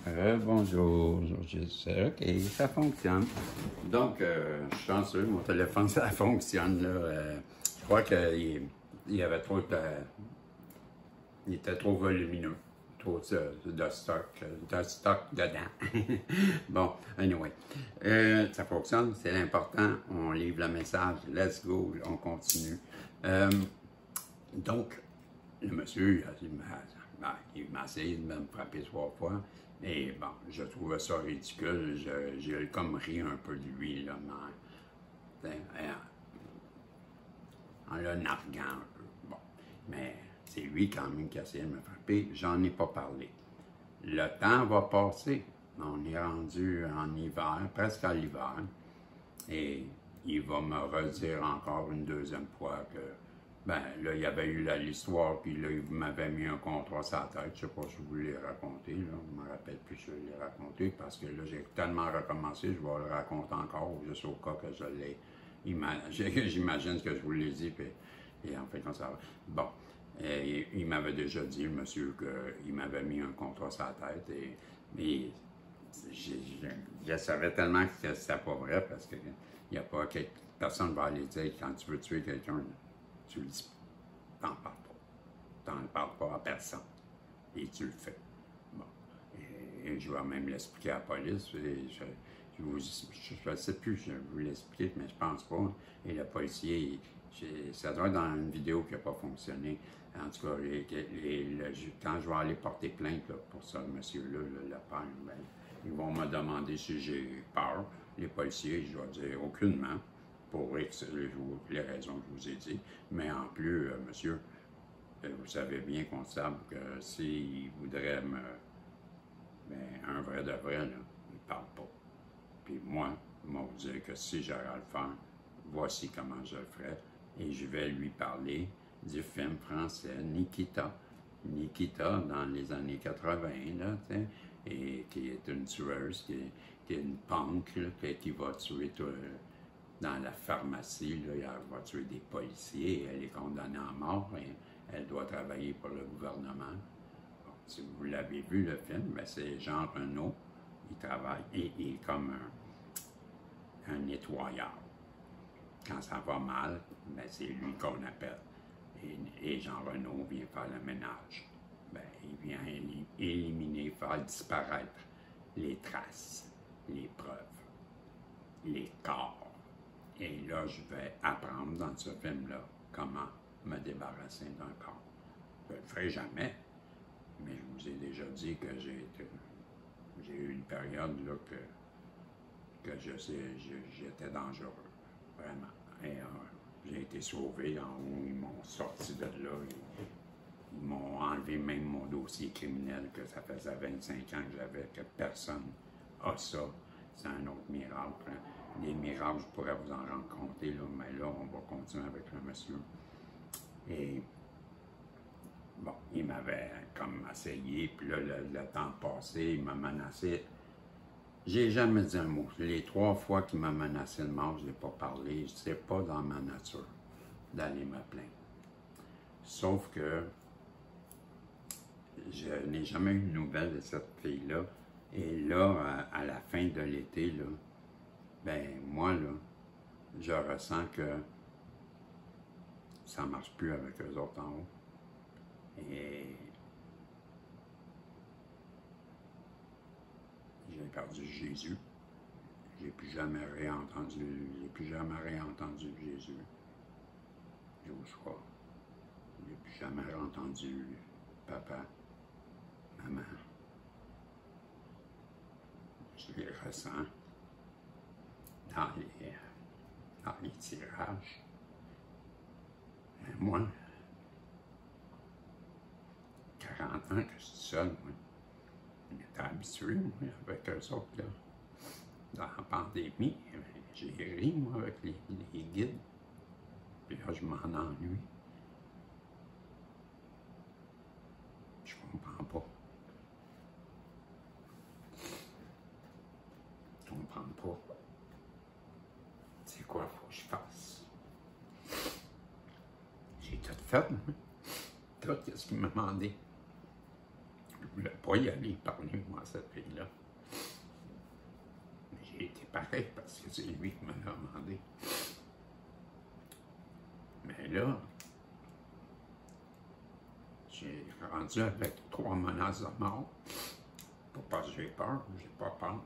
Bonjour, OK, ça fonctionne. Donc, je suis chanceux, mon téléphone, ça fonctionne, là. Je crois qu'il y avait trop il était trop volumineux, trop de stock dedans. Bon, anyway, ça fonctionne, c'est l'important. On livre le message, let's go, on continue. Donc, le monsieur, il m'a essayé de me frapper 3 fois. Et bon, je trouvais ça ridicule. J'ai comme ri un peu de lui, là, en le narguant un peu. Bon, mais c'est lui quand même qui a essayé de me frapper. J'en ai pas parlé. Le temps va passer. On est rendu en hiver, presque à l'hiver. Et il va me redire encore une deuxième fois que ben, là, il y avait eu l'histoire, puis là, il m'avait mis un contrat sur la tête. Je ne sais pas si je vous l'ai raconté, là. Je ne me rappelle plus si je l'ai raconté, parce que là, j'ai tellement recommencé, je vais le raconter encore, juste au cas que je l'ai. J'imagine que je vous l'ai dit, puis, et en fait, comme ça va. Bon, il m'avait déjà dit, le monsieur, qu'il m'avait mis un contrat sur la tête, mais je savais tellement que c'était pas vrai, parce que il n'y a pas personne ne va aller dire quand tu veux tuer quelqu'un. Tu le dis, t'en parles pas. T'en parles pas à personne. Et tu le fais. Bon. Et je vais même l'expliquer à la police. Je ne sais plus, je vais vous l'expliquer, mais je pense pas. Et le policier, ça doit être dans une vidéo qui n'a pas fonctionné. En tout cas, quand je vais aller porter plainte là, pour ça, monsieur-là, le père, ben, ils vont me demander si j'ai peur. Les policiers, je vais dire aucunement. Pour les raisons que je vous ai dit. Mais en plus, monsieur, vous savez bien, constable, que s'il voudrait un vrai de vrai, là, il ne parle pas. Puis moi, je vais vous dire que si j'aurais à le faire, voici comment je le ferais. Et je vais lui parler du film français Nikita. Nikita, dans les années 80, là, et qui est une tueuse, qui est une punk, là, qui va tuer tout. Dans la pharmacie, là, elle va tuer des policiers, elle est condamnée à mort et elle doit travailler pour le gouvernement. Bon, si vous l'avez vu, le film, c'est Jean Reno, il travaille et il est comme un nettoyeur. Quand ça va mal, c'est lui qu'on appelle. Et Jean Reno vient faire le ménage. Il vient éliminer, faire disparaître les traces, les preuves, les corps. Et là, je vais apprendre dans ce film-là comment me débarrasser d'un corps. Je ne le ferai jamais, mais je vous ai déjà dit que j'ai eu une période là, que j'étais dangereux, vraiment. Et j'ai été sauvé en haut, ils m'ont sorti de là, ils m'ont enlevé même mon dossier criminel, que ça faisait 25 ans que j'avais, que personne a ça. C'est un autre miracle. Des miracles, je pourrais vous en rencontrer, là, mais là, on va continuer avec le monsieur. Et bon, il m'avait comme essayé, puis là, le temps passé, il m'a menacé. J'ai jamais dit un mot. Les 3 fois qu'il m'a menacé de mort, je n'ai pas parlé. C'est pas dans ma nature d'aller me plaindre. Sauf que je n'ai jamais eu de nouvelles de cette fille-là. Et là, à la fin de l'été, là, moi, là, je ressens que ça ne marche plus avec eux autres en haut. Et j'ai perdu Jésus. J'ai plus jamais réentendu Jésus. Joshua. J'ai plus jamais entendu papa, maman. Je les ressens dans les tirages. Mais moi, 40 ans que je suis seul, moi. J'étais habitué, moi, avec eux autres, là. Dans la pandémie, j'ai ri, moi, avec les guides. Puis là, je m'en ennuie. Je comprends pas. Je comprends pas. C'est quoi faut que je fasse? J'ai tout fait, moi. Tout ce qu'il m'a demandé. Je voulais pas y aller parler, moi, cette fille-là. J'ai été pareil parce que c'est lui qui me l'a demandé. Mais là, j'ai rendu avec 3 menaces de mort. Pas parce que j'ai peur, j'ai pas peur.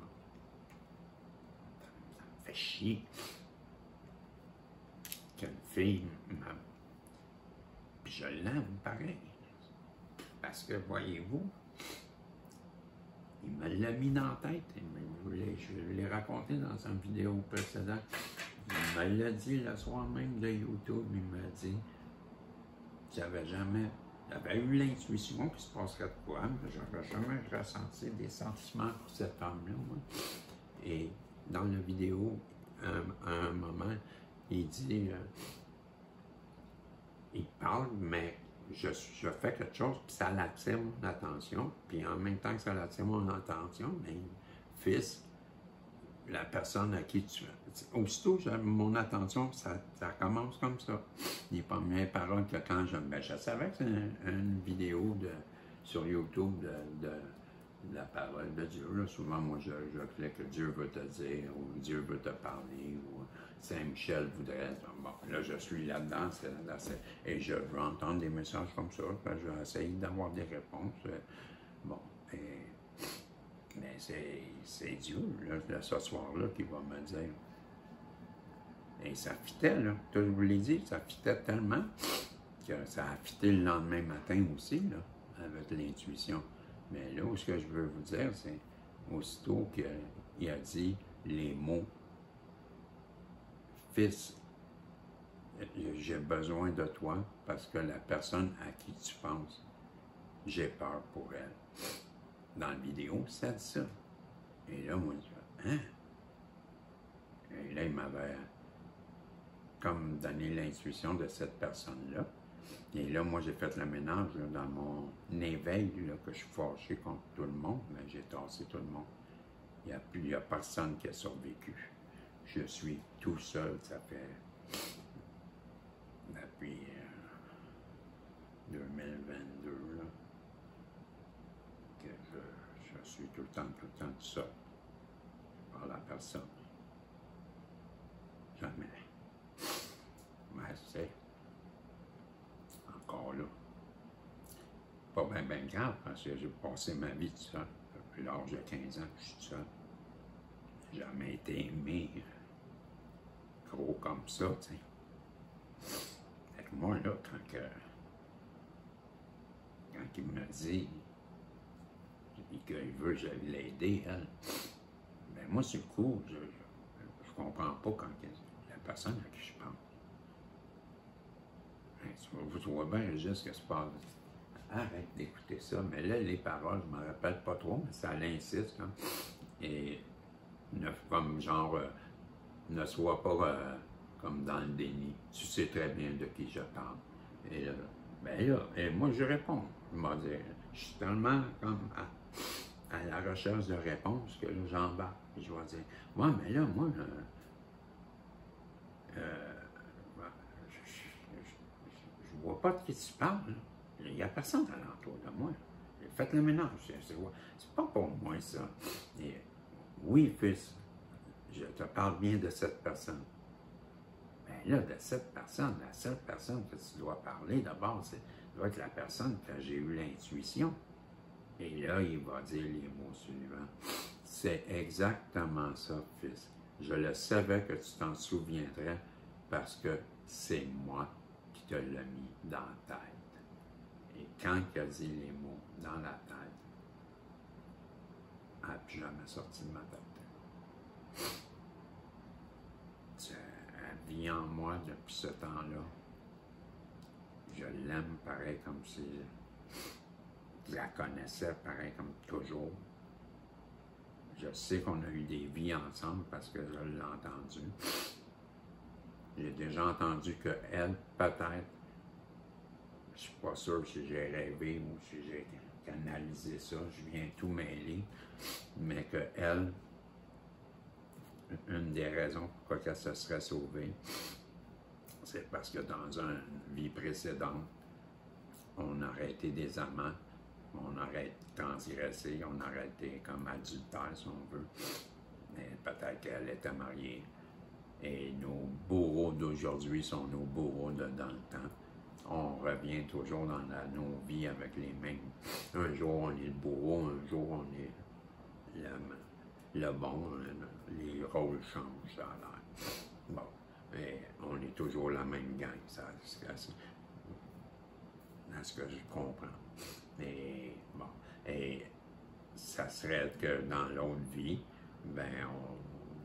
Ça me fait chier qu'une fille m'a... Puis je l'aime pareil. Parce que, voyez-vous, il me l'a mis dans la tête. Je l'ai raconté dans une vidéo précédente. Il me l'a dit le soir même de YouTube. Il m'a dit qu'il n'avait jamais... J'avais eu l'intuition qu'il se passerait de quoi, mais je n'avais jamais ressenti des sentiments pour cet homme-là. Et dans la vidéo, à un moment, il dit... il parle, mais je fais quelque chose, puis ça l'attire mon attention, puis en même temps que ça l'attire mon attention, mais fils, la personne à qui tu... Aussitôt, mon attention, ça commence comme ça. Les premières paroles que quand je savais que c'est une vidéo sur YouTube de la parole de Dieu. Là, souvent, moi, je fais que Dieu veut te dire, ou Dieu veut te parler, ou Saint-Michel voudrait... Bon, là, je suis là-dedans, et je veux entendre des messages comme ça, je vais essayer d'avoir des réponses. Bon, mais c'est Dieu, là, ce soir-là, qui va me dire. Et ça fitait, là, je vous l'ai dit, ça fitait tellement que ça a fité le lendemain matin aussi, là, avec l'intuition. Mais là, ce que je veux vous dire, c'est aussitôt qu'il a dit les mots « Fils, j'ai besoin de toi parce que la personne à qui tu penses, j'ai peur pour elle. » Dans la vidéo, ça dit ça. Et là, moi, je dis « Hein? » Et là, il m'avait comme donné l'intuition de cette personne-là. Et là, moi, j'ai fait le ménage là, dans mon éveil, là, que je suis fâché contre tout le monde, mais j'ai tassé tout le monde. Il n'y a personne qui a survécu. Je suis tout seul, ça fait depuis 2022, là, que je suis tout le temps tout seul par la personne. Jamais. Mais c'est encore là. Pas bien grave, parce que j'ai passé ma vie tout seul. Depuis l'âge de 15 ans, je suis tout seul. J'ai jamais été aimé gros comme ça, tu sais. Fait que moi, là, quand il me dit qu'il veut que je l'aide, elle, ben moi, sur le coup, je comprends pas quand la personne à qui je pense. Tu vois bien juste ce que se passe. Arrête d'écouter ça. Mais là, les paroles, je ne me rappelle pas trop, mais ça l'insiste. Hein. Et comme genre, ne sois pas comme dans le déni. Tu sais très bien de qui je parle. Et là, ben là, et moi je réponds. Je vais dire, je suis tellement comme à la recherche de réponses que là, j'embarque. Je vais dire, ouais, mais là, moi, je vois pas de qui tu parles. Là. Il n'y a personne alentour de moi. Faites le ménage. C'est pas pour moi, ça. Et, oui, fils, je te parle bien de cette personne. Mais là, de cette personne, la seule personne que tu dois parler d'abord, doit être la personne que j'ai eu l'intuition. Et là, il va dire les mots suivants. C'est exactement ça, fils. Je le savais que tu t'en souviendrais parce que c'est moi qui te l'ai mis dans la tête. Et quand il a dit les mots dans la tête, elle n'a plus jamais sorti de ma tête. Elle vit en moi depuis ce temps-là. Je l'aime pareil comme si je la connaissais pareil comme toujours. Je sais qu'on a eu des vies ensemble parce que je l'ai entendu. J'ai déjà entendu qu'elle, peut-être, je ne suis pas sûr si j'ai rêvé ou si j'ai canalisé ça, je viens tout mêler, mais qu'elle, une des raisons pourquoi elle se serait sauvée, c'est parce que dans une vie précédente, on aurait été des amants, on aurait transgressé, on aurait été comme adultère, si on veut. Mais peut-être qu'elle était mariée. Et nos bourreaux d'aujourd'hui sont nos bourreaux de dans le temps. On revient toujours dans nos vies avec les mêmes. Un jour, on est le bourreau, un jour, on est le bon. Les rôles changent, ça a l'air. Bon, et on est toujours la même gang, à ce que je comprends. Et bon, et ça serait que dans l'autre vie, ben,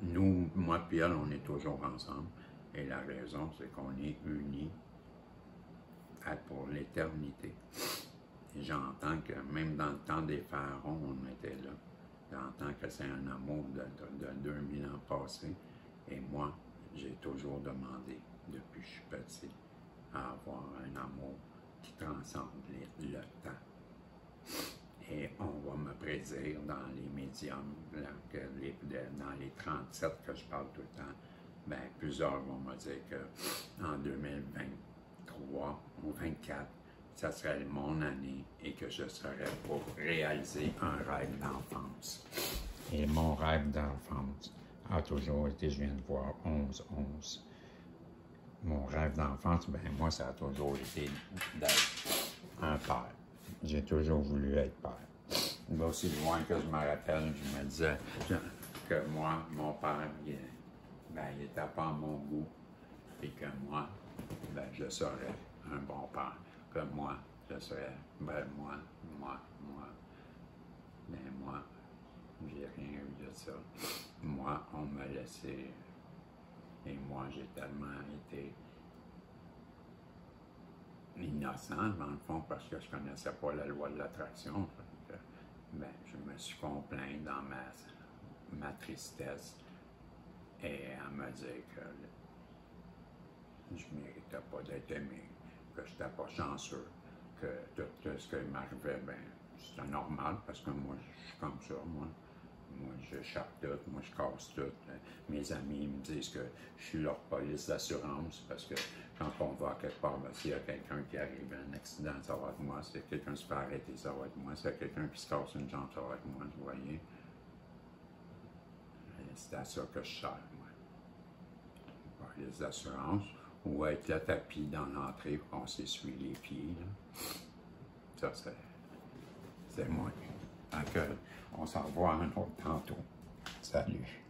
nous, moi et elle, on est toujours ensemble. Et la raison, c'est qu'on est unis pour l'éternité. J'entends que même dans le temps des pharaons, on était là. J'entends que c'est un amour de 2000 ans passés. Et moi, j'ai toujours demandé, depuis que je suis petit, à avoir un amour qui transcende le temps. Et on va me prédire dans les médiums, dans les 37 que je parle tout le temps, ben, plusieurs vont me dire qu'en 2023 ou 2024, ça serait mon année et que je serais pour réaliser un rêve d'enfance. Et mon rêve d'enfance a toujours été, je viens de voir 11-11. Mon rêve d'enfance, ben moi, ça a toujours été d'être un père. J'ai toujours voulu être père. Aussi loin que je me rappelle, je me disais que moi, mon père, il n'était pas à mon goût. Et que moi, ben, je serais un bon père. Que moi, je serais, ben moi. Ben moi, j'ai rien eu de ça. Moi, on m'a laissé. Et moi, j'ai tellement été innocent, dans le fond, parce que je ne connaissais pas la loi de l'attraction. Ben, je me suis complaint dans ma tristesse et à me dire que je ne méritais pas d'être aimé, que je n'étais pas chanceux, que tout ce qui m'arrivait, ben, c'était normal parce que moi, je suis comme ça, moi. Moi, j'échappe tout, moi, je casse tout. Mes amis me disent que je suis leur police d'assurance parce que quand on va à quelque part, ben, s'il y a quelqu'un qui arrive à un accident, ça va être moi. S'il y a quelqu'un qui se fait arrêter, ça va être moi. S'il y a quelqu'un qui se casse une jambe, ça va être moi, vous voyez. C'est à ça que je sers, moi. Police d'assurance ou être le tapis dans l'entrée pour qu'on s'essuie les pieds. Là. Ça, c'est moi. Donc, on s'en revoit un autre tantôt. Salut.